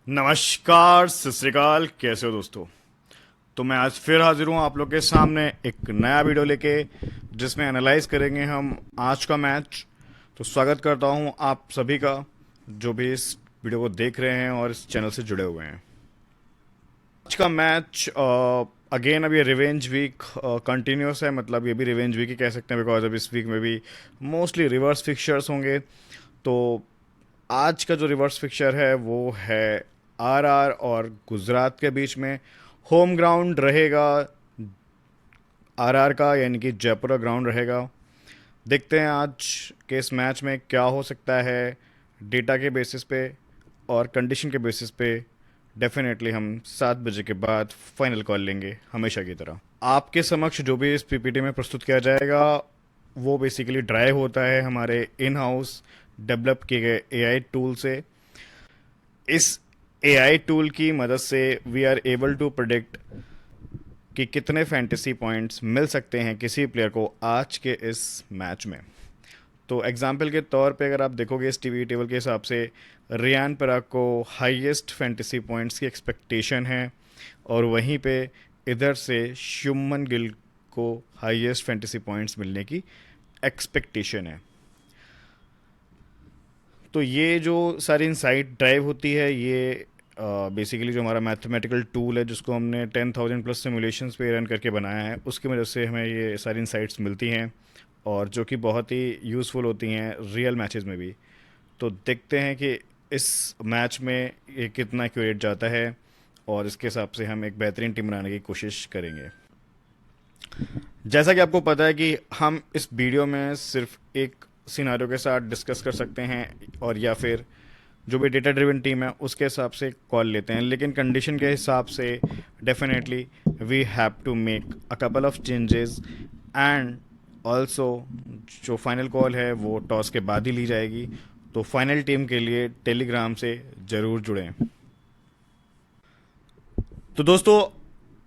नमस्कार, सत श्री अकाल। कैसे हो दोस्तों? तो मैं आज फिर हाजिर हूँ आप लोग के सामने एक नया वीडियो लेके, जिसमें एनालाइज करेंगे हम आज का मैच। तो स्वागत करता हूँ आप सभी का, जो भी इस वीडियो को देख रहे हैं और इस चैनल से जुड़े हुए हैं। आज का मैच अगेन अब ये रिवेंज वीक कंटिन्यूस है, मतलब ये भी रिवेंज वीक ही कह सकते हैं, बिकॉज अब इस वीक में भी मोस्टली रिवर्स फिक्चर्स होंगे। तो आज का जो रिवर्स फिक्चर है वो है आरआर और गुजरात के बीच में। होम ग्राउंड रहेगा आरआर का, यानी कि जयपुरा ग्राउंड रहेगा। देखते हैं आज के इस मैच में क्या हो सकता है। डेटा के बेसिस पे और कंडीशन के बेसिस पे डेफिनेटली हम 7 बजे के बाद फाइनल कॉल लेंगे, हमेशा की तरह। आपके समक्ष जो भी इस पीपीटी में प्रस्तुत किया जाएगा वो बेसिकली ड्राइव होता है हमारे इन हाउस डेवलप किए गए एआई टूल से। इस एआई टूल की मदद से we are able to predict कि कितने फैंटेसी पॉइंट्स मिल सकते हैं किसी प्लेयर को आज के इस मैच में। तो एग्जाम्पल के तौर पे अगर आप देखोगे इस टीवी टेबल के हिसाब से, रियान पराग को हाईएस्ट फैंटेसी पॉइंट्स की एक्सपेक्टेशन है, और वहीं पे इधर से शुभमन गिल को हाईएस्ट फैंटेसी पॉइंट्स मिलने की एक्सपेक्टेशन है। तो ये जो सारी इंसाइट ड्राइव होती है, ये बेसिकली जो हमारा मैथमेटिकल टूल है, जिसको हमने 10,000 प्लस सिमुलेशंस पे रन करके बनाया है, उसकी वजह से हमें ये सारी इंसाइट्स मिलती हैं, और जो कि बहुत ही यूज़फुल होती हैं रियल मैचेस में भी। तो देखते हैं कि इस मैच में ये कितना एक्यूरेट जाता है, और इसके हिसाब से हम एक बेहतरीन टीम बनाने की कोशिश करेंगे। जैसा कि आपको पता है कि हम इस वीडियो में सिर्फ एक सिनारियो के साथ डिस्कस कर सकते हैं, और या फिर जो भी डेटा ड्रिवन टीम है उसके हिसाब से कॉल लेते हैं, लेकिन कंडीशन के हिसाब से definitely we have to make a couple of changes. And also जो फाइनल कॉल है वो टॉस के बाद ही ली जाएगी। तो फाइनल टीम के लिए टेलीग्राम से ज़रूर जुड़ें। तो दोस्तों,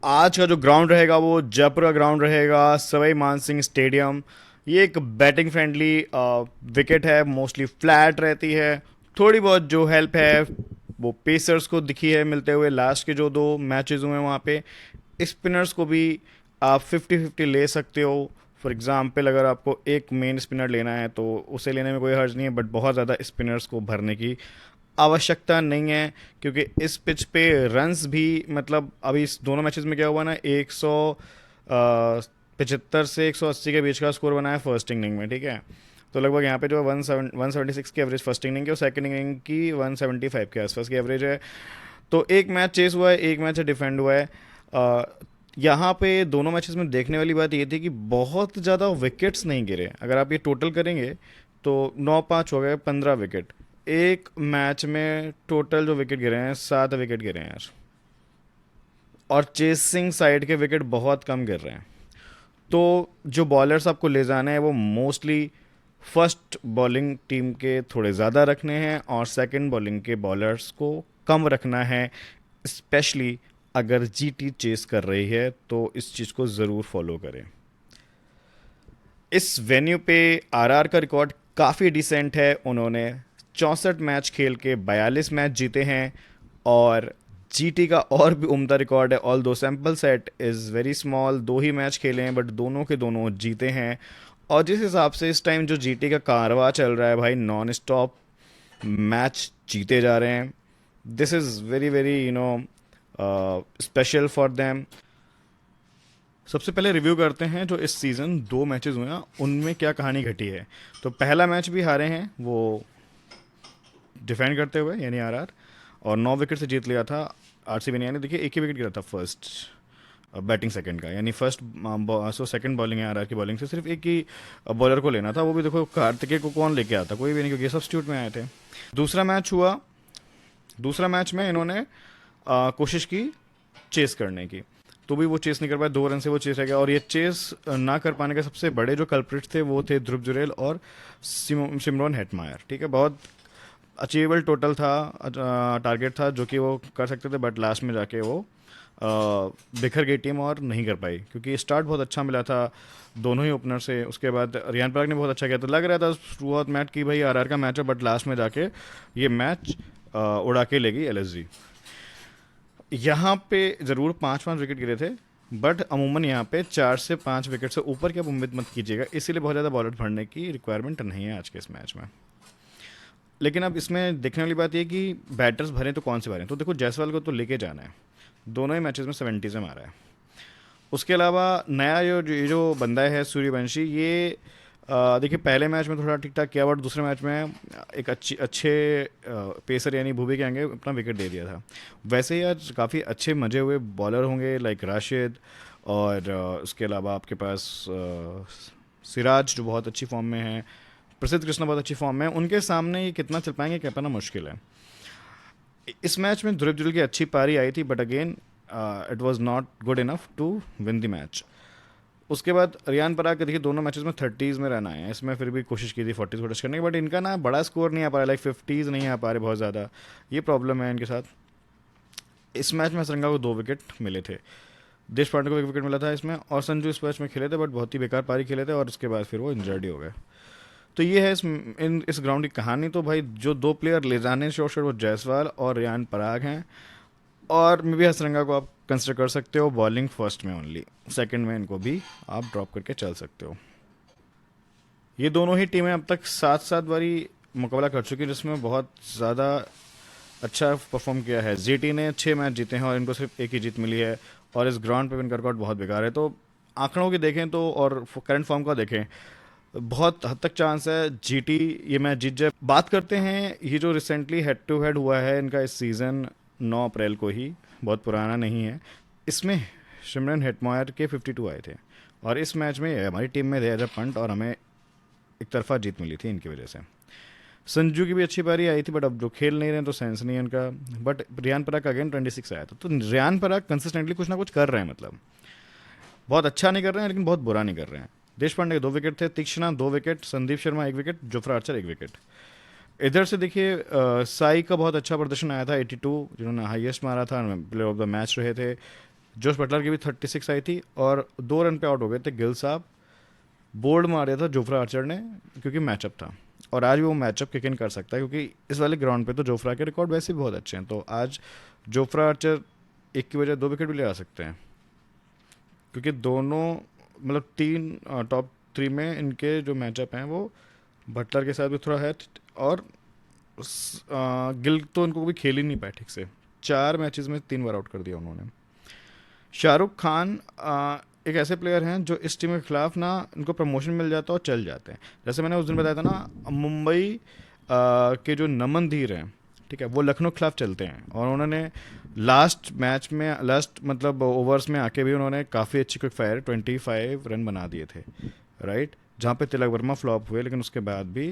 आज का जो ग्राउंड रहेगा वो जयपुरा ग्राउंड रहेगा, सवाई मानसिंह स्टेडियम। ये एक बैटिंग फ्रेंडली विकेट है, मोस्टली फ्लैट रहती है। थोड़ी बहुत जो हेल्प है वो पेसर्स को दिखी है मिलते हुए, लास्ट के जो 2 मैचेस हुए हैं वहाँ पे स्पिनर्स को भी आप 50-50 ले सकते हो। फॉर एग्जांपल अगर आपको एक मेन स्पिनर लेना है तो उसे लेने में कोई हर्ज नहीं है, बट बहुत ज़्यादा स्पिनर्स को भरने की आवश्यकता नहीं है, क्योंकि इस पिच पे रन्स भी, मतलब अभी इस दोनों मैचेस में क्या हुआ ना, 175 से 180 के बीच का स्कोर बना है फर्स्ट इनिंग में, ठीक है। तो लगभग यहाँ पे जो 176 की एवरेज फर्स्ट इनिंग की और सेकंड इनिंग की 175 के आसपास की एवरेज है। तो एक मैच चेस हुआ है, एक मैच डिफेंड हुआ है। यहाँ पे दोनों मैचेस में देखने वाली बात ये थी कि बहुत ज़्यादा विकेट्स नहीं गिरे। अगर आप ये टोटल करेंगे तो 9-5 हो गए, 15 विकेट। एक मैच में टोटल जो विकेट गिरे हैं 7 विकेट गिरे हैं यार, और चेसिंग साइड के विकेट बहुत कम गिर रहे हैं। तो जो बॉलर्स आपको ले जाना है वो मोस्टली फर्स्ट बॉलिंग टीम के थोड़े ज़्यादा रखने हैं, और सेकंड बॉलिंग के बॉलर्स को कम रखना है। स्पेशली अगर जीटी चेस कर रही है तो इस चीज़ को ज़रूर फॉलो करें। इस वेन्यू पे आरआर का रिकॉर्ड काफ़ी डिसेंट है। उन्होंने 64 मैच खेल के 42 मैच जीते हैं, और जीटी का और भी उम्दा रिकॉर्ड है। ऑल दो sample set is very small, 2 he match खेले हैं बट दोनों के दोनों जीते हैं। और जिस हिसाब से इस टाइम जो जीटी का कारवा चल रहा है भाई, नॉन स्टॉप मैच जीते जा रहे हैं, this is very very special for them. सबसे पहले रिव्यू करते हैं जो इस सीज़न 2 मैचेस हुए हैं उनमें क्या कहानी घटी है। तो पहला मैच भी हारे हैं वो डिफेंड करते हुए, यानी आरआर, और 9 विकेट से जीत लिया था आरसीबी ने। यानी देखिए एक ही विकेट गिरा था फर्स्ट बैटिंग सेकंड का, यानी फर्स्ट सो सेकंड बॉलिंग है आरआर की बॉलिंग से। सिर्फ एक ही बॉलर को लेना था, वो भी देखो कार्तिकेय को कौन लेके आता, कोई भी नहीं, क्योंकि सब्स्टिट्यूट में आए थे। दूसरा मैच हुआ, दूसरा मैच में इन्होंने कोशिश की चेस करने की, तो भी वो चेस नहीं कर पाए, 2 रन से वो चेस रह गया। और ये चेस ना कर पाने के सबसे बड़े जो कल्प्रिट्स थे वो थे ध्रुव जुरेल और सिमरन हेटमायर, ठीक है। बहुत अचीवेबल टोटल था, टारगेट था जो कि वो कर सकते थे, बट लास्ट में जाके वो बिखर गई टीम और नहीं कर पाई, क्योंकि स्टार्ट बहुत अच्छा मिला था दोनों ही ओपनर से। उसके बाद रियान पराग ने बहुत अच्छा किया, तो लग रहा था शुरुआत मैच की भाई आरआर का मैच है, बट लास्ट में जाके ये मैच उड़ा के लेगी एलएसजी। यहाँ पे ज़रूर 5-5 विकेट गिरे थे, बट अमूमन यहाँ पे 4 से 5 विकेट से ऊपर की आप उम्मीद मत कीजिएगा, इसीलिए बहुत ज़्यादा बॉलर भरने की रिक्वायरमेंट नहीं है आज के इस मैच में। लेकिन अब इसमें देखने वाली बात ये कि बैटर्स भरें तो कौन से भरें, तो देखो जायसवाल को तो लेके जाना है, दोनों ही मैचेस में 70 से मारा है। उसके अलावा नया ये जो बंदा है सूर्यवंशी, ये देखिए पहले मैच में थोड़ा ठीक ठाक किया, बट दूसरे मैच में एक अच्छे पेसर यानी भुवी के आगे अपना विकेट दे दिया था। वैसे ही आज काफ़ी अच्छे मजे हुए बॉलर होंगे लाइक राशिद, और उसके अलावा आपके पास सिराज जो बहुत अच्छी फॉर्म में है, प्रसिद्ध कृष्णा बहुत अच्छी फॉर्म में है, उनके सामने ये कितना चल पाएंगे कहना मुश्किल है। इस मैच में ध्रुव जुल की अच्छी पारी आई थी, but again it was not good enough to win the match. उसके बाद रियान पराग के देखिए दोनों मैचेस में 30s में रन आए हैं, इसमें फिर भी कोशिश की थी 40s को टच करने की, बट इनका ना बड़ा स्कोर नहीं आ पा रहा, लाइक 50s नहीं आ पा रहे बहुत ज़्यादा, ये प्रॉब्लम है इनके साथ। इस मैच में हसरंगा को 2 विकेट मिले थे, देश पांडे को 1 विकेट मिला था इसमें, और संजू इस मैच में खेले थे बट बहुत ही बेकार पारी खेले थे, और उसके बाद फिर वो इंजर्ड ही हो गए। तो ये है इस ग्राउंड की कहानी। तो भाई जो 2 प्लेयर ले जाने शॉर्ट वो जायसवाल और रियान पराग हैं, और मे भी हसरंगा को आप कंसिडर कर सकते हो बॉलिंग फर्स्ट में ओनली, सेकंड में इनको भी आप ड्रॉप करके चल सकते हो। ये दोनों ही टीमें अब तक 7-7 बारी मुकाबला कर चुकी हैं, जिसमें बहुत ज़्यादा अच्छा परफॉर्म किया है। जीटी ने 6 मैच जीते हैं और इनको सिर्फ 1 ही जीत मिली है, और इस ग्राउंड पे इनका रिकॉर्ड बहुत बेकार है। तो आंकड़ों की देखें तो और करंट फॉर्म का देखें, बहुत हद तक चांस है जीटी ये मैच जीत जाए। बात करते हैं ये जो रिसेंटली हेड टू हेड हुआ है इनका इस सीज़न 9 अप्रैल को ही, बहुत पुराना नहीं है। इसमें सिमरन हेटमायर के 52 आए थे, और इस मैच में हमारी टीम में थे एज अ पंट, और हमें एक तरफा जीत मिली थी इनकी वजह से। संजू की भी अच्छी पारी आई थी, बट अब जो खेल नहीं रहे हैं तो सेंस नहीं है इनका। बट रियान पराग का अगेन 26 आया था, तो रियान पराग कंसिस्टेंटली कुछ ना कुछ कर रहे हैं, मतलब बहुत अच्छा नहीं कर रहे हैं लेकिन बहुत बुरा नहीं कर रहे हैं। देश पांडे के 2 विकेट थे, तीक्ष्णा 2 wicket, Sandeep Sharma 1 wicket, Jofra Archer 1 wicket. इधर से देखिए साई का बहुत अच्छा प्रदर्शन आया था, 82 जिन्होंने हाईएस्ट मारा था, प्लेयर ऑफ द मैच रहे थे। जोश बटलर की भी 36 आई थी, और 2 रन पे आउट हो गए थे गिल साहब। बोल्ड मारा था जोफ्रा आर्चर ने क्योंकि मैचअप था, और आज भी वो मैचअप किक इन कर सकता है, क्योंकि इस वाले ग्राउंड पे तो जोफ्रा के रिकॉर्ड वैसे भी बहुत अच्छे हैं। तो आज जोफ्रा आर्चर 1 की वजह 2 विकेट भी ले आ सकते हैं, क्योंकि दोनों मतलब 3 टॉप 3 में इनके जो मैचअप हैं वो बटलर के साथ भी थोड़ा है, और गिल तो इनको भी खेल ही नहीं पाए ठीक से, 4 मैचेस में 3 बार आउट कर दिया उन्होंने। शाहरुख खान एक ऐसे प्लेयर हैं जो इस टीम के खिलाफ ना इनको प्रमोशन मिल जाता है और चल जाते हैं। जैसे मैंने उस दिन बताया था ना, मुंबई के जो नमन धीर हैं, ठीक है, वो लखनऊ के खिलाफ चलते हैं, और उन्होंने लास्ट मैच में मतलब ओवर्स में आके भी उन्होंने काफ़ी अच्छी क्विक फायर 25 रन बना दिए थे, राइट, जहाँ पे तिलक वर्मा फ्लॉप हुए, लेकिन उसके बाद भी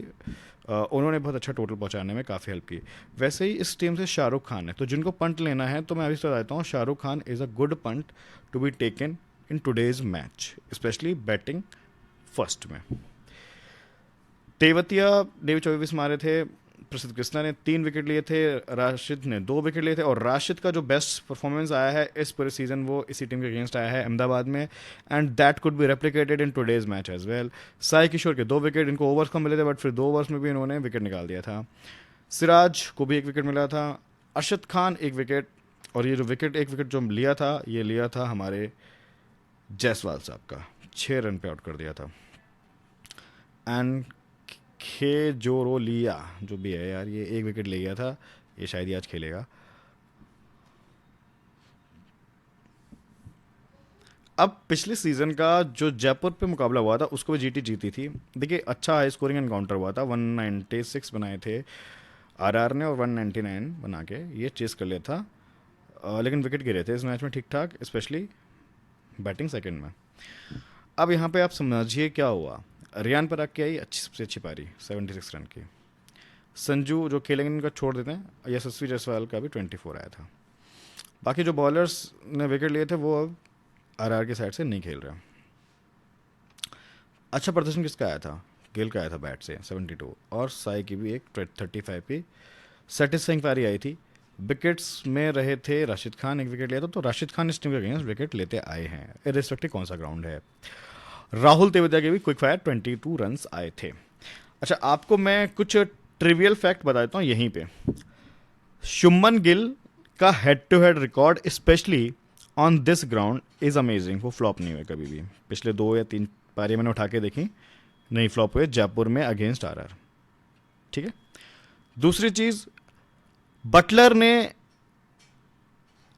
उन्होंने बहुत अच्छा टोटल पहुंचाने में काफ़ी हेल्प की। वैसे ही इस टीम से शाहरुख खान है, तो जिनको पंट लेना है तो मैं अभी बता देता हूँ, Shahrukh Khan is a good punt to be taken in today's match, specially batting first में। तेवतिया ने 24 मारे थे, प्रसिद्ध कृष्णा ने 3 विकेट लिए थे, राशिद ने 2 विकेट लिए थे, और राशिद का जो बेस्ट परफॉर्मेंस आया है इस पूरे सीजन वो इसी टीम के अगेंस्ट आया है अहमदाबाद में, and that could be replicated in today's match as well. Sai Kishore के 2 विकेट, इनको ओवर्स कम मिले थे, बट फिर 2 ओवर्स में भी इन्होंने विकेट निकाल दिया था। सिराज को भी 1 विकेट मिला था, अरशद खान 1 विकेट, और ये जो विकेट 1 विकेट जो लिया था ये लिया था हमारे जायसवाल साहब का, 6 रन पे आउट कर दिया था। एंड खे जोरो लिया जो भी है यार, ये 1 विकेट ले गया था, ये शायद ही आज खेलेगा। अब पिछले सीजन का जो जयपुर पे मुकाबला हुआ था उसको भी जीटी जीती थी। देखिए अच्छा हाई स्कोरिंग एनकाउंटर हुआ था, 196 बनाए थे आरआर ने, और 199 बना के ये चेस कर लिया था। लेकिन विकेट गिरे थे इस मैच में ठीक ठाक, स्पेशली बैटिंग सेकंड में। अब यहाँ पे आप समझिए क्या हुआ। रियान पराग की आई सबसे अच्छी पारी 76 रन की, संजू जो खेलेंगे इनका छोड़ देते हैं, यशस्वी जायसवाल का भी 24 आया था। बाकी जो बॉलर्स ने विकेट लिए थे वो अब आरआर की साइड से नहीं खेल रहे। अच्छा प्रदर्शन किसका आया था? गिल का आया था बैट से 72, और साई की भी एक 35 पे सेटिस्फाइंग पारी आई थी। विकेट्स में रहे थे राशिद खान, 1 विकेट लिया था, तो राशिद खान इस टीम के अगेंस्ट विकेट लेते आए हैं, इर्रिस्पेक्टिव कौन सा ग्राउंड है। राहुल तेवतिया के भी क्विक फायर 22 रन्स आए थे। अच्छा आपको मैं कुछ ट्रिवियल फैक्ट बता देता हूँ यहीं पे। शुभमन गिल का head to head record specially on this ground is amazing. वो फ्लॉप नहीं हुए कभी भी। पिछले 2 या 3 पारी मैंने उठा के देखी, नहीं फ्लॉप हुए जयपुर में अगेंस्ट आरआर। ठीक है। दूसरी चीज, बटलर ने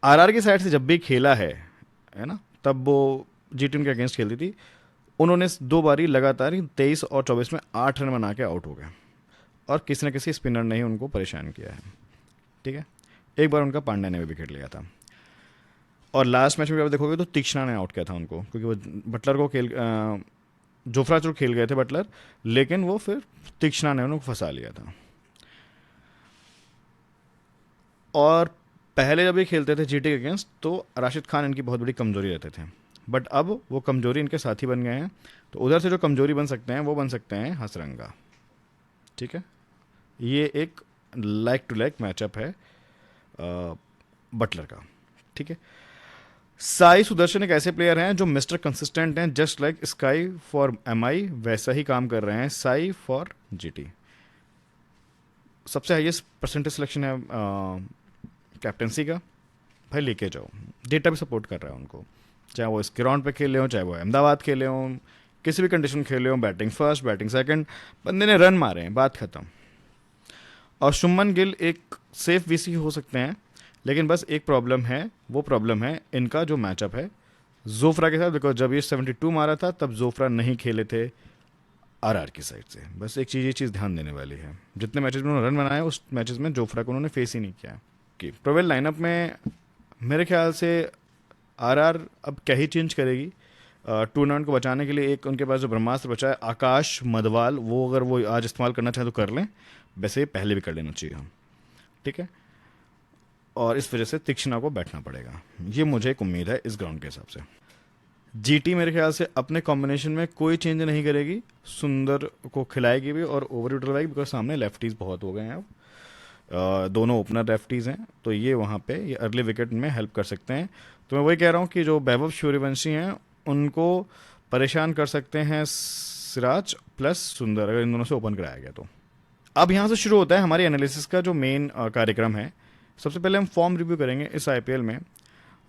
आरआर की साइड से जब भी खेला है ना, तब वो जी टीम के अगेंस्ट खेलती थी, उन्होंने 2 बारी लगातार 23 और 24 में 8 रन बना के आउट हो गए और किसी न किसी स्पिनर ने ही उनको परेशान किया है। ठीक है। एक बार उनका पांड्या ने भी विकेट लिया था और लास्ट मैच में भी आप देखोगे तो तीक्ष्णा ने आउट किया था उनको, क्योंकि वो बटलर को जोफ्रा जो खेल गए थे बटलर, लेकिन वो फिर तीक्ष्णा ने उनको फंसा लिया था। और पहले जब ये खेलते थे जीटी के अगेंस्ट तो राशिद खान इनकी बहुत बड़ी कमजोरी रहते थे, बट अब वो कमजोरी इनके साथी बन गए हैं। तो उधर से जो कमजोरी बन सकते हैं वो बन सकते हैं हसरंगा। ठीक है। ये एक लाइक टू लाइक मैचअप है बटलर का। ठीक है। साई सुदर्शन एक ऐसे प्लेयर हैं जो मिस्टर कंसिस्टेंट हैं, just like sky for MI वैसा ही काम कर रहे हैं साई फॉर जीटी। सबसे हाईएस्ट परसेंटेज सिलेक्शन है कैप्टनसी का। भाई लेके जाओ, डेटा भी सपोर्ट कर रहा है उनको, चाहे वो इस ग्राउंड पे खेले हो, चाहे वो अहमदाबाद खेले हो, किसी भी कंडीशन खेले हो, बैटिंग फर्स्ट बैटिंग सेकंड, बंदे ने रन मारे हैं, बात खत्म। और शुभमन गिल एक सेफ वीसी हो सकते हैं, लेकिन बस एक प्रॉब्लम है, वो प्रॉब्लम है इनका जो मैचअप है जोफ्रा के साथ। बिकॉज जब ये 72 मारा था तब जोफ्रा नहीं खेले थे आरआर की साइड से। बस एक चीज़, ये चीज़ ध्यान देने वाली है, जितने मैचेस में उन्होंने रन बनाए उस मैचेस में जोफ्रा को उन्होंने फेस ही नहीं किया। कि प्रोवेल लाइनअप में मेरे ख्याल से आरआर अब क्या ही चेंज करेगी। टूर्नामेंट को बचाने के लिए एक उनके पास जो ब्रह्मास्त्र बचा है आकाश मदवाल, वो अगर वो आज इस्तेमाल करना चाहें तो कर लें, वैसे पहले भी कर लेना चाहिए हम। ठीक है। और इस वजह से तीक्ष्णा को बैठना पड़ेगा, ये मुझे एक उम्मीद है इस ग्राउंड के हिसाब से। जीटी मेरे ख्याल से अपने कॉम्बिनेशन में कोई चेंज नहीं करेगी, सुंदर को खिलाएगी भी और ओवर यूटिलाइज, बिकॉज सामने लेफ्टीज बहुत हो गए हैं अब। दोनों ओपनर लेफ्टीज हैं, तो ये वहाँ पे ये अर्ली विकेट में हेल्प कर सकते हैं। तो मैं वही कह रहा हूँ कि जो वैभव सूर्यवंशी हैं उनको परेशान कर सकते हैं सिराज प्लस सुंदर, अगर इन दोनों से ओपन कराया गया तो। अब यहाँ से शुरू होता है हमारी एनालिसिस का जो मेन कार्यक्रम है। सबसे पहले हम फॉर्म रिव्यू करेंगे इस आईपीएल में।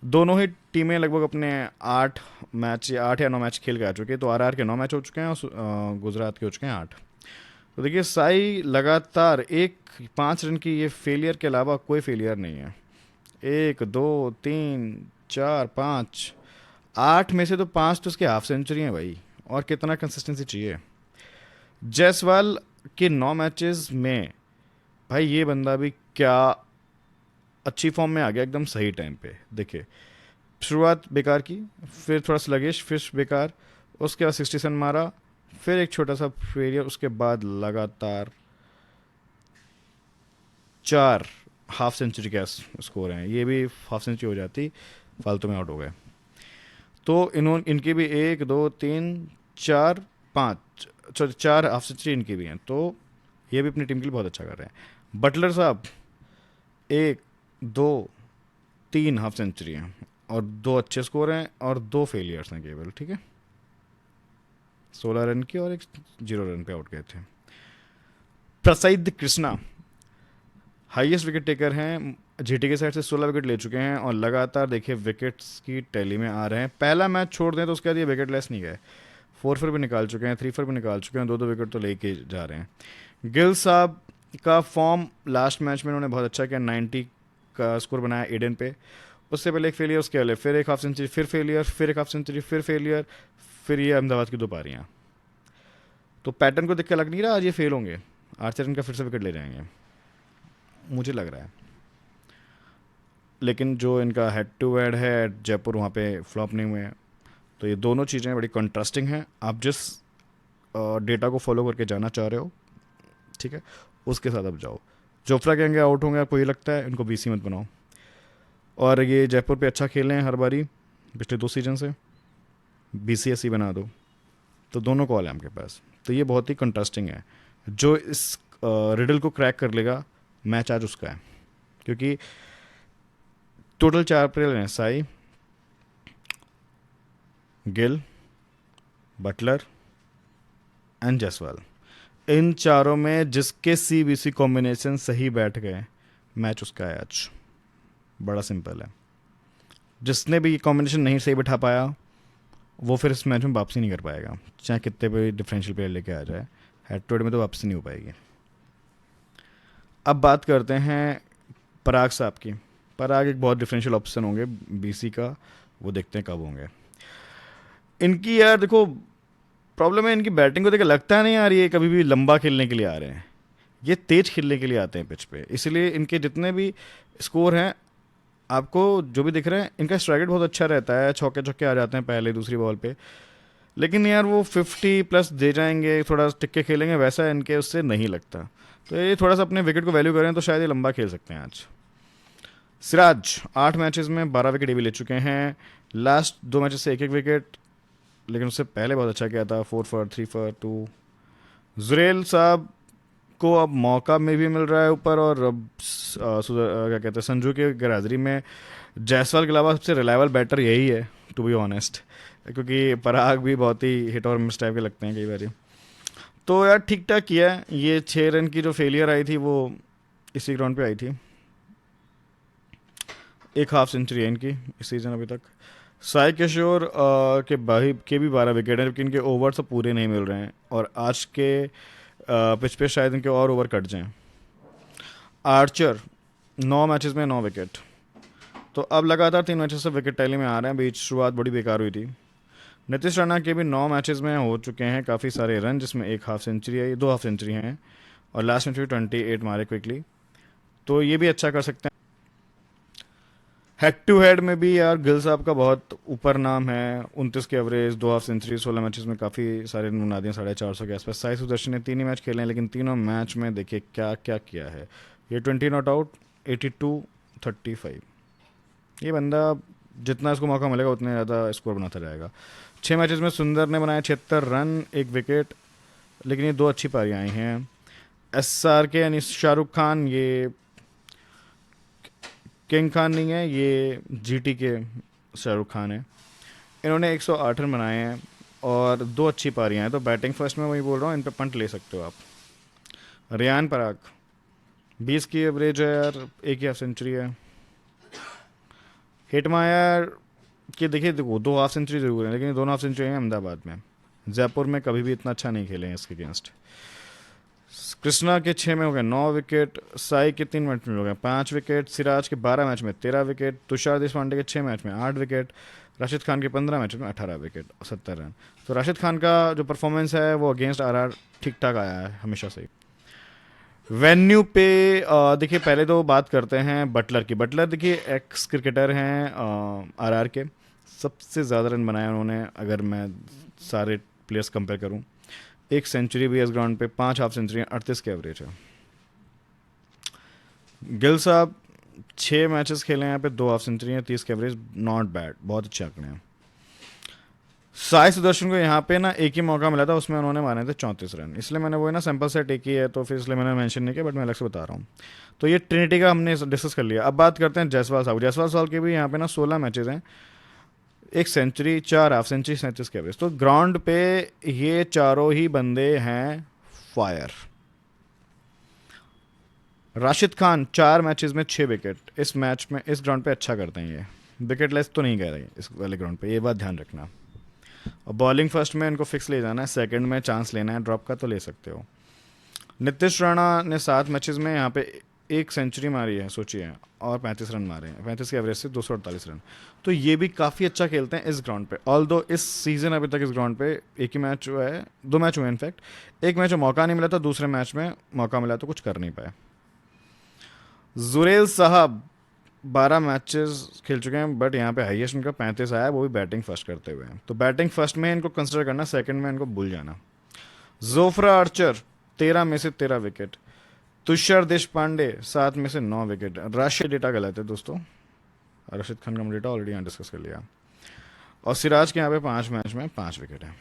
दोनों ही टीमें लगभग अपने 8 या 9 मैच खेल के आ चुके हैं। तो आरआर के 9 मैच हो चुके हैं और गुजरात के हो चुके हैं 8। तो देखिए साई लगातार 5 रन की ये फेलियर के अलावा कोई फेलियर नहीं है। 1 2 3 4 5 8 में से तो 5 तो उसके हाफ सेंचुरी हैं भाई, और कितना कंसिस्टेंसी चाहिए। जायसवाल के 9 मैचेस में भाई ये बंदा भी क्या अच्छी फॉर्म में आ गया, एकदम सही टाइम पे। देखिए शुरुआत बेकार की, फिर थोड़ा स्लगिश, फिर बेकार, उसके बाद 67 मारा, फिर एक छोटा सा फेलियर, उसके बाद लगातार 4 हाफ सेंचुरी का स्कोर हैं। ये भी हाफ सेंचुरी हो जाती, फालतू में आउट हो गए। तो इनकी भी 1 2 3 4 5 4 हाफ सेंचुरी इनकी भी हैं। तो ये भी अपनी टीम के लिए बहुत अच्छा कर रहे हैं। बटलर साहब 1 2 3 हाफ सेंचुरी हैं और 2 अच्छे स्कोर हैं और 2 फेलियर्स हैं केवल। ठीक है। 16 रन की और एक 0 रन पे आउट गए थे। प्रसिद्ध कृष्णा हाईएस्ट विकेट टेकर हैं, जीटी के साइड से 16 विकेट ले चुके हैं और लगातार देखिए विकेट्स की टैली में आ रहे हैं। पहला मैच छोड़ दें तो उसके बाद ये विकेट लेस नहीं गए, 4 भी निकाल चुके हैं, 3 भी निकाल चुके हैं, 2 विकेट तो लेके जा रहे हैं। गिल साहब का फॉर्म लास्ट मैच में उन्होंने बहुत अच्छा किया, 90 का स्कोर बनाया एडन पे। उससे पहले एक फेलियर, उसके पहले फिर एक हाफ सेंचुरी, फिर फेलियर, फिर एक हाफ सेंचुरी, फिर फेलियर, फिर ये अहमदाबाद की 2 पारियाँ। तो पैटर्न को देख के लग नहीं रहा आज ये फेल होंगे, 8 रन का फिर से विकेट ले जाएंगे, मुझे लग रहा है। लेकिन जो इनका हेड टू हेड है जयपुर, वहाँ पे फ्लॉप नहीं हुए हैं। तो ये दोनों चीज़ें बड़ी कंट्रास्टिंग हैं। आप जिस डेटा को फॉलो करके जाना चाह रहे हो, ठीक है, उसके साथ अब जाओ। जोफ्रा कहेंगे आउट होंगे, आपको ये लगता है, इनको बीसी मत बनाओ। और ये जयपुर पे अच्छा खेल रहे हैं हर बारी पिछले 2 सीजन से, बीसीएसई बना दो। तो दोनों कॉल है आपके पास। तो ये बहुत ही कंट्रास्टिंग है। जो इस रिडल को क्रैक कर लेगा, मैच आज उसका है। क्योंकि टोटल 4 प्लेयर हैं, साई, गिल, बटलर एंड जायसवाल। इन चारों में जिसके सीबीसी कॉम्बिनेशन सही बैठ गए, मैच उसका है आज। बड़ा सिंपल है। जिसने भी कॉम्बिनेशन नहीं सही बिठा पाया वो फिर इस मैच में वापसी नहीं कर पाएगा, चाहे कितने भी डिफरेंशियल प्लेयर लेके आ जाए, हेड टू हेड में तो वापसी नहीं हो पाएगी। अब बात करते हैं पराग साहब की। पराग एक बहुत डिफरेंशियल ऑप्शन होंगे बीसी का, वो देखते हैं कब होंगे। इनकी यार देखो प्रॉब्लम है, इनकी बैटिंग को देख लगता नहीं यार ये कभी भी लंबा खेलने के लिए आ रहे हैं, ये तेज खेलने के लिए आते हैं पिच पे, इसलिए इनके जितने भी स्कोर हैं आपको जो भी दिख रहे हैं, इनका स्ट्राइक रेट बहुत अच्छा रहता है, चौके चौके आ जाते हैं पहले दूसरी बॉल पे, लेकिन यार वो 50+ दे जाएंगे, थोड़ा टिक्के खेलेंगे, वैसा इनके उससे नहीं लगता। तो ये थोड़ा सा अपने विकेट को वैल्यू करें तो शायद ये लंबा खेल सकते हैं आज। सिराज 8 मैचेस में 12 विकेट ये भी ले चुके हैं, लास्ट 2 मैचेस से एक एक विकेट, लेकिन उससे पहले बहुत अच्छा किया था, 4 फॉर 3 फॉर 2। जुरेल साहब को अब मौका में भी मिल रहा है ऊपर, और अब क्या कहते हैं संजू के गरादरी में जायसवाल के अलावा सबसे रिलायबल बैटर यही है टू बी ऑनेस्ट, क्योंकि पराग भी बहुत ही हिट और मिस टाइप के लगते हैं कई बार। तो यार ठीक ठाक किया है। ये 6 रन की जो फेलियर आई थी वो इसी ग्राउंड पे आई थी। एक हाफ सेंचुरी है इनकी इस सीज़न अभी तक। साई किशोर के भी 12 विकेट हैं, जबकि इनके ओवर तो पूरे नहीं मिल रहे हैं, और आज के पिच पे शायद इनके और ओवर कट जाएं। आर्चर 9 मैचेस में 9 विकेट, तो अब लगातार 3 मैचेस से विकेट टैली में आ रहे हैं, बीच शुरुआत बड़ी बेकार हुई थी। नीतीश राणा के भी 9 मैचेस में हो चुके हैं काफ़ी सारे रन, जिसमें एक हाफ सेंचुरी है, 2 हाफ सेंचुरी हैं, और लास्ट में भी 28 मारे क्विकली, तो ये भी अच्छा कर सकते हैं। हेड टू हेड में भी यार गिल साहब का बहुत ऊपर नाम है, 29 के एवरेज, 2 हाफ सेंचुरी, 16 मैचेस में काफ़ी सारे रन बना दिए, 450 के आसपास। साई सुदर्शन ने 3 ही मैच खेले हैं, लेकिन तीनों मैच में देखिए क्या क्या किया है। ये 20 नॉट आउट, 82, 35। ये बंदा जितना इसको मौका मिलेगा उतने ज़्यादा स्कोर बनाता रहेगा। 6 मैचेस में सुंदर ने बनाया 76 रन, 1 विकेट, लेकिन ये 2 अच्छी पारियाँ आई हैं। SR के यानी शाहरुख खान, ये किंग खान नहीं है, ये GT के शाहरुख खान है, इन्होंने 108 रन बनाए हैं और 2 अच्छी पारियाँ हैं। तो बैटिंग फर्स्ट में वही बोल रहा हूँ, इन पे पंट ले सकते हो आप। रियान पराग 20 की एवरेज है यार, 1 ही हाफ सेंचुरी है। हिटमायर कि देखिए देखो 2 हाफ सेंचुरी जरूर है, लेकिन ये दोनों हाफ सेंचुरी हैं अहमदाबाद में, जयपुर में कभी भी इतना अच्छा नहीं खेले हैं इसके अगेंस्ट। कृष्णा के 6 में हो गए 9 विकेट, साई के 3 मैच में हो गए 5 विकेट, सिराज के 12 मैच में 13 विकेट, तुषार देशपांडे के 6 मैच में 8 विकेट, राशिद खान के 15 मैच में 18 विकेट और 70 रन। तो राशिद खान का जो परफॉर्मेंस है वो अगेंस्ट RR ठीक ठाक आया है हमेशा से। वेन्यू पे देखिए पहले तो बात करते हैं बटलर की। बटलर देखिए एक्स क्रिकेटर हैं RR के, सबसे ज़्यादा रन बनाए उन्होंने अगर मैं सारे प्लेयर्स कंपेयर करूं। 1 सेंचुरी भी इस ग्राउंड पे, 5 हाफ सेंचुरी, 38 के एवरेज है। गिल साहब 6 मैचेस खेले हैं यहाँ पे, 2 हाफ सेंचुरी हैं, 30 के एवरेज, नॉट बैड, बहुत अच्छे आंकड़े हैं। साई सुदर्शन को यहाँ पे ना एक ही मौका मिला था, उसमें उन्होंने मारे थे 34 रन, इसलिए मैंने वो ना सैंपल सेट एक ही है तो फिर इसलिए मैंने मेंशन नहीं किया, बट मैं अलग से बता रहा हूँ। तो ये ट्रिनिटी का हमने डिस्कस कर लिया। अब बात करते हैं जायसवाल साहब। जायसवाल साहब के भी यहाँ पे ना 16 मैचेस हैं, 1 सेंचुरी, 4 हाफ सेंचुरी, 37 के एवरेज। तो ग्राउंड पे ये चारों ही बंदे हैं फायर। राशिद खान 4 मैचेस में 6 विकेट, इस मैच में इस ग्राउंड पे अच्छा करते हैं ये, विकेट लेस तो नहीं कह रहे इस वाले ग्राउंड पे, ये बात ध्यान रखना। और बॉलिंग फर्स्ट में इनको फिक्स ले जाना है, सेकंड में चांस लेना है ड्रॉप का तो ले सकते हो। नीतीश राणा ने 7 मैचेस में यहाँ पे 1 सेंचुरी मारी है सोचिए, और 35 रन मारे हैं, 35 के एवरेज से 248 रन। तो ये भी काफ़ी अच्छा खेलते हैं इस ग्राउंड पे। ऑल दो इस सीज़न अभी तक इस ग्राउंड पे एक ही मैच हुआ है, 2 मैच हुए इनफैक्ट, एक मैच में मौका नहीं मिला था, दूसरे मैच में मौका मिला तो कुछ कर नहीं पाए। जुरेल साहब 12 मैचेस खेल चुके हैं, बट यहाँ पे हाईएस्ट इनका 35 आया है, वो भी बैटिंग फर्स्ट करते हुए। तो बैटिंग फर्स्ट में इनको कंसिडर करना, सेकंड में इनको भूल जाना। जोफ्रा आर्चर 13 में से 13 विकेट, तुषार देशपांडे 7 में से 9 विकेट। राशिद डेटा गलत है दोस्तों, राशिद खान का डेटा ऑलरेडी यहाँ डिस्कस कर लिया। और सिराज के यहाँ पे 5 मैच में 5 विकेट है।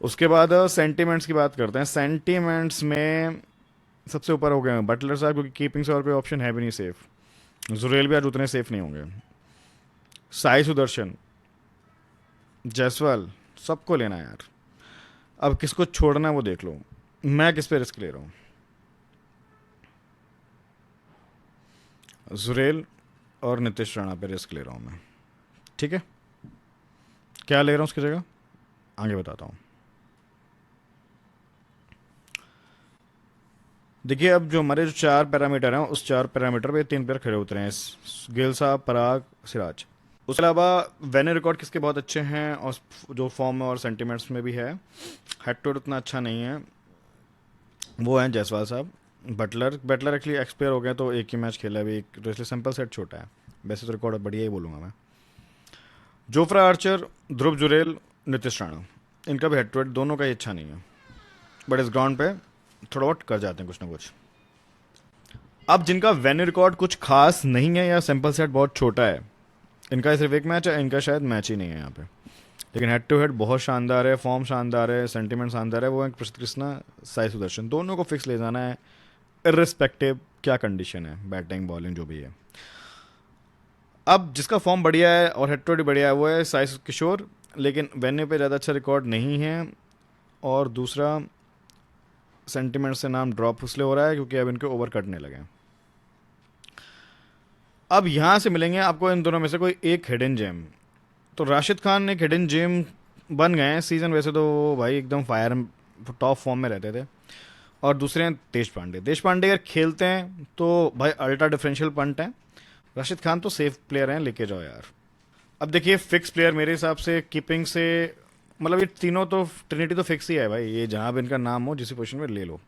उसके बाद सेंटीमेंट्स की बात करते हैं। सेंटीमेंट्स में सबसे ऊपर हो गए हैं बटलर साहब, क्योंकि कीपिंग से और कोई ऑप्शन है भी नहीं सेफ। जुरेल भी आज उतने सेफ नहीं होंगे। साई सुदर्शन, जायसवाल, सबको लेना है यार। अब किसको छोड़ना है वो देख लो, मैं किस पे रिस्क ले रहा हूँ। जुरेल और नीतीश राणा पे रिस्क ले रहा हूँ मैं। ठीक है, क्या ले रहा हूँ उसकी जगह आगे बताता हूँ। देखिए, अब जो हमारे जो 4 पैरामीटर हैं उस 4 पैरामीटर पे 3 प्लेयर खड़े उतरे हैं, गिल साहब, पराग, सिराज। उसके अलावा वेन्यू रिकॉर्ड किसके बहुत अच्छे हैं और जो फॉर्म में और सेंटिमेंट्स में भी है, हेड टू हेड उतना अच्छा नहीं है, वो हैं जायसवाल साहब। बटलर बटलर एक्चुअली एक्सपायर हो गए तो एक ही मैच खेला अभी, एक तो इसलिए सैंपल सेट छोटा है, वैसे तो रिकॉर्ड बढ़िया ही बोलूँगा मैं। जोफ्रा आर्चर, ध्रुव जुरेल, नीतीश राणा, इनका भी हेड टू हेड दोनों का ही अच्छा नहीं है, बट इस ग्राउंड पे थोड़ा बहुत कर जाते हैं कुछ ना कुछ। अब जिनका वेन्यू रिकॉर्ड कुछ खास नहीं है या सैंपल सेट बहुत छोटा है, इनका सिर्फ एक मैच है, इनका शायद मैच ही नहीं है यहाँ पे, लेकिन हेड टू हेड बहुत शानदार है, फॉर्म शानदार है, सेंटीमेंट शानदार है, वो है प्रसिद्ध कृष्णा, साई सुदर्शन। दोनों को फिक्स ले जाना है इर्रिस्पेक्टिव क्या कंडीशन है, बैटिंग बॉलिंग जो भी है। अब जिसका फॉर्म बढ़िया है और हेड टू हेड बढ़िया है वो है साई किशोर, लेकिन वेन्यू पे ज़्यादा अच्छा रिकॉर्ड नहीं है, और दूसरा सेंटिमेंट से नाम ड्रॉप इसलिए हो रहा है क्योंकि अब इनके ओवर कटने लगे हैं। अब यहाँ से मिलेंगे आपको इन दोनों में से कोई एक हिडन जेम। तो राशिद खान एक हिडन जेम बन गए हैं सीज़न, वैसे तो वो भाई एकदम फायर टॉप फॉर्म में रहते थे। और दूसरे हैं देश पांडे। देश पांडे अगर खेलते हैं तो भाई अल्ट्रा डिफरेंशियल पंट है। राशिद खान तो सेफ प्लेयर हैं, लेके जाओ यार। अब देखिए, फिक्स प्लेयर मेरे हिसाब से कीपिंग से, मतलब ये तीनों तो ट्रिनिटी तो फिक्स ही है भाई, ये जहाँ भी इनका नाम हो जिस पोजीशन में ले लो।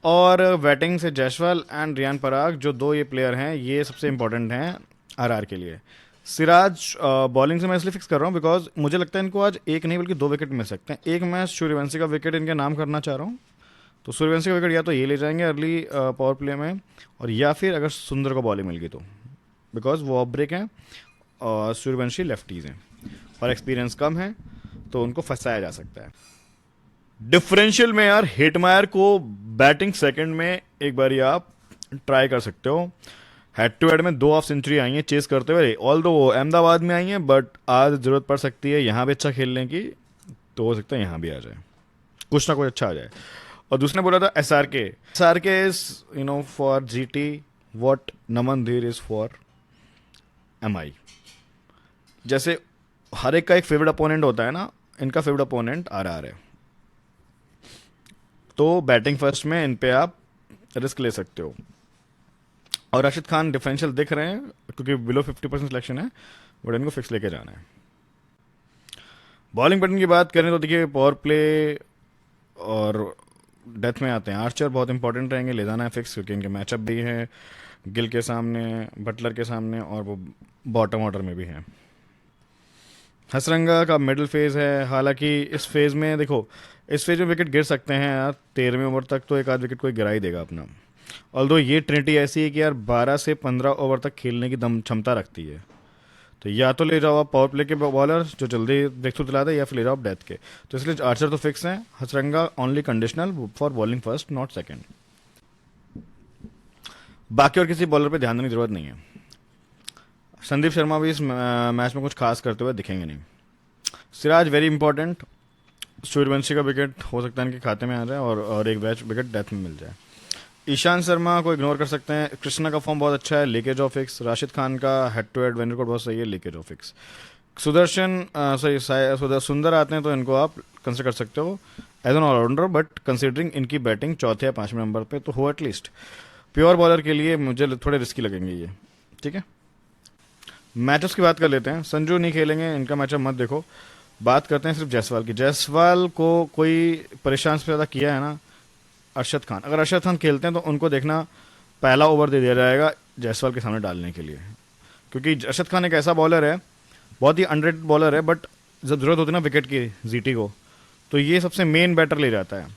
और बैटिंग से जायसवाल एंड रियान पराग, जो दो ये प्लेयर हैं ये सबसे इंपॉर्टेंट हैं आरआर के लिए। सिराज बॉलिंग से मैं इसलिए फिक्स कर रहा हूँ बिकॉज मुझे लगता है इनको आज एक नहीं बल्कि 2 विकेट मिल सकते हैं। एक मैं सूर्यवंशी का विकेट इनके नाम करना चाह रहा हूँ, तो सूर्यवंशी का विकेट या तो ये ले जाएंगे अर्ली पावर प्ले में, और या फिर अगर सुंदर को बॉलिंग मिल गई तो, बिकॉज वो ऑफ ब्रेक हैं और सूर्यवंशी लेफ्टीज हैं और एक्सपीरियंस कम है, तो उनको फंसाया जा सकता है। डिफरेंशियल में यार हिटमायर को बैटिंग सेकंड में एक बार आप ट्राई कर सकते हो। हेड टू हेड में 2 ऑफ सेंचुरी आई हैं चेस करते हुए, ऑल दो वो अहमदाबाद में आई हैं, बट आज ज़रूरत पड़ सकती है यहाँ भी अच्छा खेलने की, तो हो सकता है यहाँ भी आ जाए, कुछ ना कुछ अच्छा आ जाए। और दूसरे ने बोला था S R K is for G T what Naman Dhir is for MI। जैसे हर एक का एक फेवरेट अपोनेंट होता है ना, इनका फेवरेट अपोनेंट RR है, तो बैटिंग फर्स्ट में इन पे आप रिस्क ले सकते हो। और राशिद खान डिफरेंशियल दिख रहे हैं क्योंकि बिलो 50% सिलेक्शन है, बट इनको फिक्स लेके जाना है। बॉलिंग पैटर्न की बात करें तो देखिए, पावर प्ले और डेथ में आते हैं आर्चर बहुत इंपॉर्टेंट रहेंगे, ले जाना है फिक्स, क्योंकि इनके मैचअप भी हैं गिल के सामने, बटलर के सामने, और वो बॉटम ऑर्डर में भी हैं। हसरंगा का मिडिल फेज है, हालांकि इस फेज में देखो, इस फेज में विकेट गिर सकते हैं यार, 13वीं ओवर तक तो एक आध विकेट कोई गिरा ही देगा अपना। ऑल्दो ये ट्रिनिटी ऐसी है कि यार 12 से 15 ओवर तक खेलने की दम क्षमता रखती है, तो या तो ले जाओ आप पावर प्ले के बॉलर जो जल्दी ब्रेक थ्रू दिला दे, या फिर ले जाओ आप डेथ के। तो इसलिए आर्चर तो फिक्स हैं, Hasaranga only conditional for bowling first not second. बाकी और किसी बॉलर पे ध्यान देने की जरूरत नहीं है। संदीप शर्मा भी इस मैच में कुछ खास करते हुए दिखेंगे नहीं। सिराज वेरी इंपॉर्टेंट, सूर्यवंशी का विकेट हो सकता है इनके खाते में आ जाए, और एक विकेट डेथ में मिल जाए। ईशान शर्मा को इग्नोर कर सकते हैं, कृष्णा का फॉर्म बहुत अच्छा है, leakage of fix. Rashid Khan का head to head venue record बहुत सही है, लीकेज ऑफ फिक्स। सुदर्शन सुंदर आते हैं तो इनको आप कंसिडर कर सकते हो as an allrounder, but considering इनकी बैटिंग चौथे या 5वें नंबर पे तो हो एटलीस्ट। प्योर बॉलर के लिए मुझे थोड़े रिस्की लगेंगे ये, ठीक है। मैचअप्स की बात कर लेते हैं। संजू नहीं खेलेंगे, इनका मैचअप मत देखो। बात करते हैं सिर्फ जायसवाल की। जायसवाल को कोई परेशान से ज़्यादा किया है ना अरशद खान। अगर अरशद खान खेलते हैं तो उनको देखना पहला ओवर दे दिया जाएगा जायसवाल के सामने डालने के लिए, क्योंकि अरशद खान एक ऐसा बॉलर है, बहुत ही अंडररेटेड बॉलर है, बट जब जरूरत होती है ना विकेट की जीटी को, तो ये सबसे मेन बैटर ले जाता है।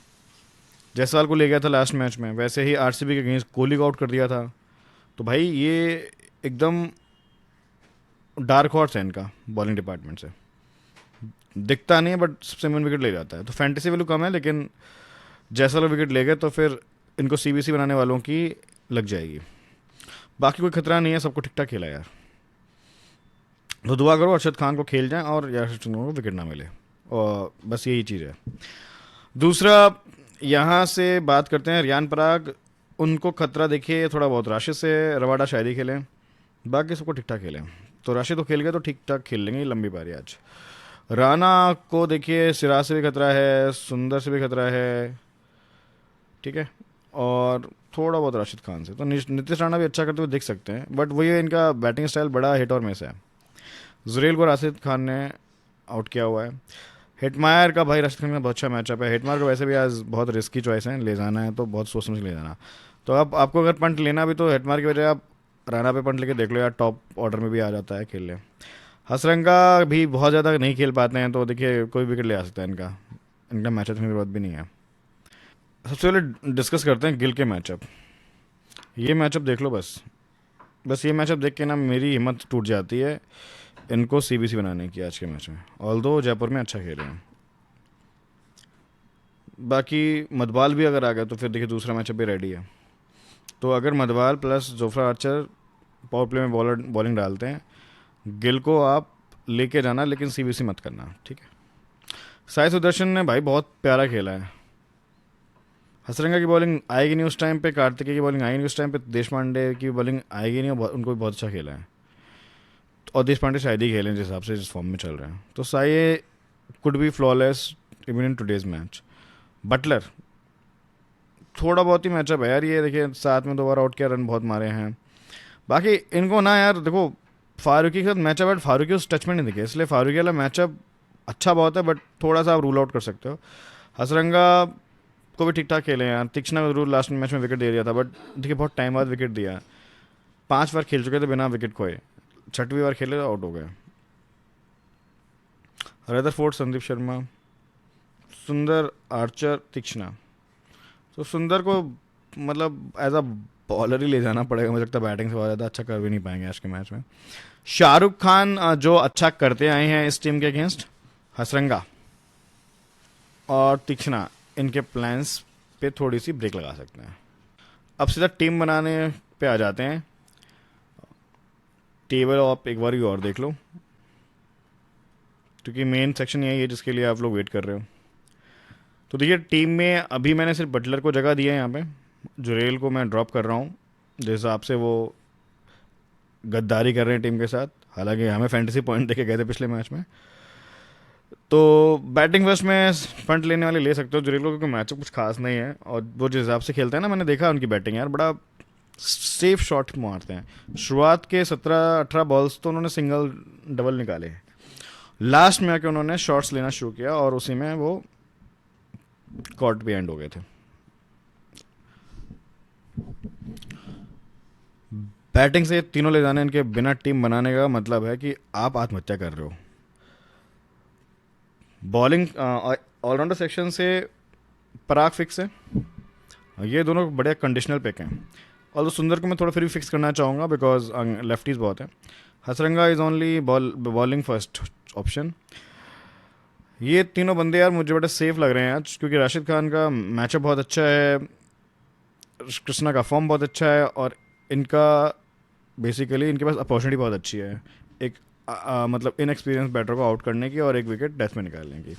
जायसवाल को ले गया था लास्ट मैच में, वैसे ही आरसीबी के अगेंस्ट कोहली को आउट कर दिया था। तो भाई ये एकदम डार्क हॉर्स है इनका बॉलिंग डिपार्टमेंट से, दिखता नहीं है बट सबसे मेन विकेट ले जाता है। तो फैंटेसी वैल्यू कम है, लेकिन जैसा लोग विकेट ले गए तो फिर इनको सीबीसी बनाने वालों की लग जाएगी। बाकी कोई खतरा नहीं है, सबको ठीक ठाक खेला यार। तो दुआ करो अरशद खान को खेल जाए और अरशद खान को विकेट ना मिले, और बस यही चीज़ है। दूसरा यहाँ से बात करते हैं रियान पराग। उनको खतरा देखिए थोड़ा बहुत राशिद से, रवाडा शायद ही खेलें, बाकी सबको ठीक ठाक खेलें। तो राशिद तो खेल गए तो ठीक ठाक खेल लेंगे, ये लंबी पारी आज। राना को देखिए सिराज से भी खतरा है, सुंदर से भी खतरा है, ठीक है, और थोड़ा बहुत राशिद खान से। तो नीतीश राणा भी अच्छा करते हुए दिख सकते हैं, बट वही है, इनका बैटिंग स्टाइल बड़ा हिट और मिस है। जुरेल को राशिद खान ने आउट किया हुआ है। हिटमायर का भाई राशिद खान का बहुत अच्छा मैचअप है। हिटमायर को वैसे भी आज बहुत रिस्की चॉइस है, ले जाना है तो बहुत सोच समझ के ले जाना। तो अब आपको अगर पंट लेना भी तो हिटमायर की वजह आप राणा पे पंट लेके देख लो यार, टॉप ऑर्डर में भी आ जाता है, खेल ले। हसरंगा भी बहुत ज़्यादा नहीं खेल पाते हैं, तो देखिए कोई विकेट ले आ सकता है इनका, इनका मैचअप की जरूरत भी नहीं है। सबसे पहले डिस्कस करते हैं गिल के मैचअप। ये मैचअप देख लो, बस बस ये मैचअप देख के ना मेरी हिम्मत टूट जाती है इनको सीबीसी बनाने की आज के मैच में। ऑल्दो जयपुर में अच्छा खेले हैं, बाकी मधवाल भी अगर आ गया तो फिर देखिए दूसरा मैचअप भी रेडी है। तो अगर Madhwal plus Jofra Archer power play में बॉलिंग डालते हैं, गिल को आप लेके जाना, लेकिन सीबीसी मत करना, ठीक है। साई सुदर्शन ने भाई बहुत प्यारा खेला है। हसरंगा की बॉलिंग आएगी नहीं उस टाइम पे, कार्तिकेय की बॉलिंग आएगी नहीं उस टाइम पे, देश पांडे की बॉलिंग आएगी नहीं, और उनको भी बहुत अच्छा खेला है। और देश पांडे शायद ही खेलें जिस हिसाब से जिस फॉर्म में चल रहे हैं। तो Sai could be flawless even in today's match. Buttler थोड़ा बहुत ही मैचअप है यार, ये देखिए साथ में 2 बार आउट किया, रन बहुत मारे हैं। बाकी इनको ना यार देखो, फारूकी के साथ मैचअप है, फारूकी उस टच में नहीं दिखे, इसलिए फारूकी वाला मैचअप अच्छा बहुत है, बट थोड़ा सा आप रूल आउट कर सकते हो। हसरंगा को भी ठीक ठाक खेले हैं यार। तीक्ष्णा को जरूर लास्ट मैच में विकेट दे दिया था, बट देखिए बहुत टाइम बाद विकेट दिया। 5 बार खेल चुके थे बिना विकेट खोए, 6वीं बार खेले तो आउट हो गए। रदरफोर्ड, संदीप शर्मा, सुंदर, आर्चर, तीक्ष्णा। तो सुंदर को मतलब एज अ बॉलर ही ले जाना पड़ेगा, मुझे लगता है बैटिंग से बहुत ज़्यादा अच्छा कर भी नहीं पाएंगे आज के मैच में। शाहरुख खान जो अच्छा करते आए हैं इस टीम के अगेंस्ट, हसरंगा और तीक्ष्णा, इनके प्लान्स पे थोड़ी सी ब्रेक लगा सकते हैं। अब सीधा टीम बनाने पे आ जाते हैं। टेबल आप एक बार ही और देख लो, क्योंकि मेन सेक्शन यही है जिसके लिए आप लोग वेट कर रहे हो। तो देखिए टीम में अभी मैंने सिर्फ बटलर को जगह दी है यहाँ पे, जुरेल को मैं ड्रॉप कर रहा हूँ जिस हिसाब से वो गद्दारी कर रहे हैं टीम के साथ, हालांकि हमें फैंटेसी पॉइंट देके गए थे पिछले मैच में। तो बैटिंग फर्स्ट में फ्रंट लेने वाले ले सकते हो जुरेल को, क्योंकि मैच कुछ खास नहीं है, और वो जिस हिसाब से खेलते हैं ना, मैंने देखा उनकी बैटिंग यार, बड़ा सेफ शॉट मारते हैं। शुरुआत के 17-18 बॉल्स तो उन्होंने सिंगल डबल निकाले, लास्ट में आके उन्होंने शॉट्स लेना शुरू किया और उसी में वो कॉर्ट भी एंड हो गए थे। बैटिंग से तीनों ले जाने इनके बिना टीम बनाने का मतलब है कि आप आत्महत्या कर रहे हो। बॉलिंग ऑलराउंडर सेक्शन से पराग फिक्स है, ये दोनों बड़े कंडीशनल पिक हैं। और तो सुंदर को मैं थोड़ा फिर भी फिक्स करना चाहूँगा बिकॉज लेफ्टीज बहुत है। Hasaranga is only bowling first option. ये तीनों बंदे यार मुझे बड़े सेफ लग रहे हैं आज, क्योंकि राशिद खान का मैचअप बहुत अच्छा है, कृष्णा का फॉर्म बहुत अच्छा है, और इनका बेसिकली इनके पास अपॉर्चुनिटी बहुत अच्छी है एक मतलब इनएक्सपीरियंस बैटर को आउट करने की और एक विकेट डेथ में निकालने की।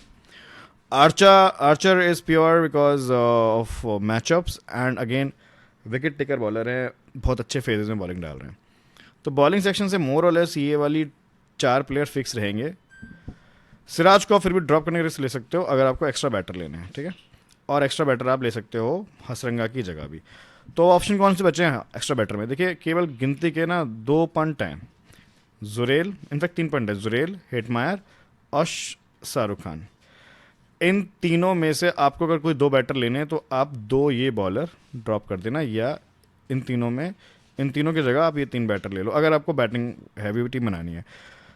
Archer is pure because of matchups and again wicket taker bowler है, बहुत अच्छे फेजेस में बॉलिंग डाल रहे हैं। तो बॉलिंग सेक्शन से मोर और लेस ये वाली 4 प्लेयर फिक्स रहेंगे। सिराज को फिर भी ड्रॉप करने का रिस्क ले सकते हो अगर आपको एक्स्ट्रा बैटर लेने हैं, ठीक है, और एक्स्ट्रा बैटर आप ले सकते हो हसरंगा की जगह भी। तो ऑप्शन कौन से बचे हैं एक्स्ट्रा बैटर में? देखिए केवल गिनती के ना 2 पंट हैं, जुरेल, इनफैक्ट 3 पंट है, जुरेल, हेटमायर और शाहरुख खान। इन तीनों में से आपको अगर कोई 2 बैटर लेने हैं तो आप 2 ये बॉलर ड्रॉप कर देना, या इन तीनों की जगह आप ये 3 बैटर ले लो अगर आपको बैटिंग हैवी टीम बनानी है।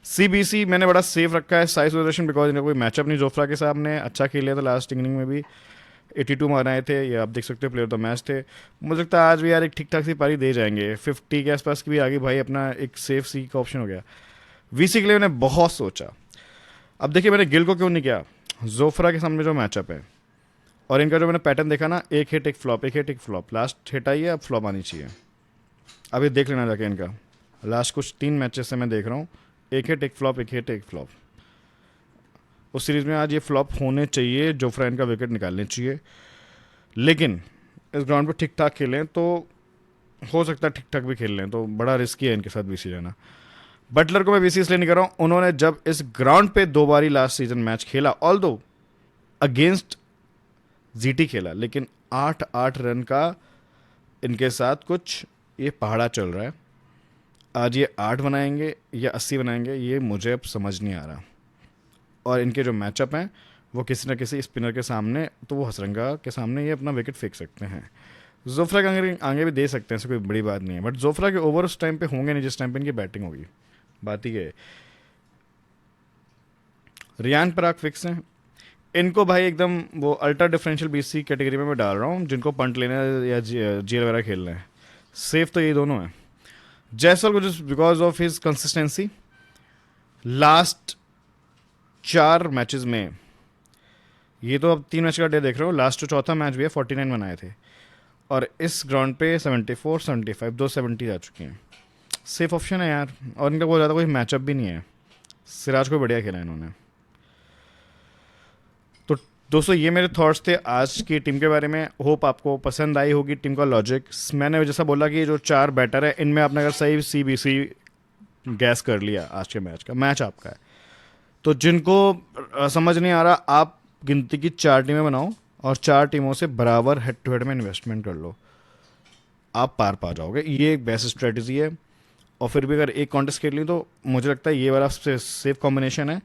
सीबीसी मैंने बड़ा सेफ रखा है, साई सुदर्शन, बिकॉज इनका कोई मैचअप नहीं जोफ्रा के सामने, अच्छा खेले था लास्ट इनिंग में भी 82 मारे थे, ये आप देख सकते हो, प्लेयर तो मैच थे। मुझे लगता है आज भी यार एक ठीक ठाक सी पारी दे जाएंगे, 50 के आसपास की भी आगे भाई, अपना एक सेफ सी का ऑप्शन हो गया। वीसी के लिए मैंने बहुत सोचा। अब देखिए मैंने गिल को क्यों नहीं किया, जोफ्रा के सामने जो मैचअप है और इनका जो मैंने पैटर्न देखा ना, एक हिट एक फ्लॉप, एक हिट एक फ्लॉप, लास्ट हिट आई है, अब फ्लॉप आनी चाहिए। अभी देख लेना जाके इनका लास्ट कुछ 3 मैचेस से मैं देख रहा हूँ, एक हिट एक फ्लॉप, एक हिट एक फ्लॉप। उस सीरीज में आज ये फ्लॉप होने चाहिए, जोफ्रा इनका विकेट निकालने चाहिए। लेकिन इस ग्राउंड पे ठीक ठाक खेलें तो हो सकता है ठीक ठाक भी खेल लें, तो बड़ा रिस्की है इनके साथ बीसी जाना। बटलर को मैं बीसी इसलिए नहीं कर रहा हूँ, उन्होंने जब इस ग्राउंड पे 2 बार ही लास्ट सीजन मैच खेला, ऑल दो अगेंस्ट जीटी खेला, लेकिन 8-8 रन का इनके साथ कुछ ये पहाड़ा चल रहा है। आज ये 8 बनाएंगे या 80 बनाएंगे, ये मुझे अब समझ नहीं आ रहा। और इनके जो मैचअप हैं वो किसी न किसी स्पिनर के सामने, तो वो हसरंगा के सामने ये अपना विकेट फेंक सकते हैं। जोफ्रा के आगे भी दे सकते हैं, ऐसे कोई बड़ी बात नहीं है, बट जोफ्रा के ओवर उस टाइम पे होंगे नहीं जिस टाइम पे इनकी बैटिंग होगी। बात ही है। रियान पराग फिक्स हैं। इनको भाई एकदम वो अल्ट्रा डिफरेंशियल बीसी कैटेगरी में मैं डाल रहा हूँ, जिनको पंट लेना है या जीएल वगैरह खेलना है। सेफ तो ये दोनों हैं। जयसवाल को just because of his consistency, last 4 matches में, ये तो अब 3 मैच का डे देख रहे हो, लास्ट जो चौथा मैच भी है 49 बनाए थे, और इस ग्राउंड पे 74 75 270 आ चुकी हैं। सेफ ऑप्शन है यार, और इनका बहुत ज़्यादा कोई मैचअप भी नहीं है। सिराज को बढ़िया खेला इन्होंने। तो दोस्तों ये मेरे थॉट्स थे आज की टीम के बारे में। होप आपको पसंद आई होगी टीम का लॉजिक। मैंने जैसा बोला कि जो 4 बैटर है इनमें आपने अगर सही CBC गैस कर लिया आज के मैच का, मैच आपका है। तो जिनको समझ नहीं आ रहा, आप गिनती की 4 टीमें बनाओ और 4 टीमों से बराबर हेड टू हेड में इन्वेस्टमेंट कर लो, आप पार पा जाओगे। ये एक बेस्ट स्ट्रेटजी है। और फिर भी अगर एक कॉन्टेस्ट खेल ली तो मुझे लगता है ये वाला सबसे सेफ कॉम्बिनेशन है।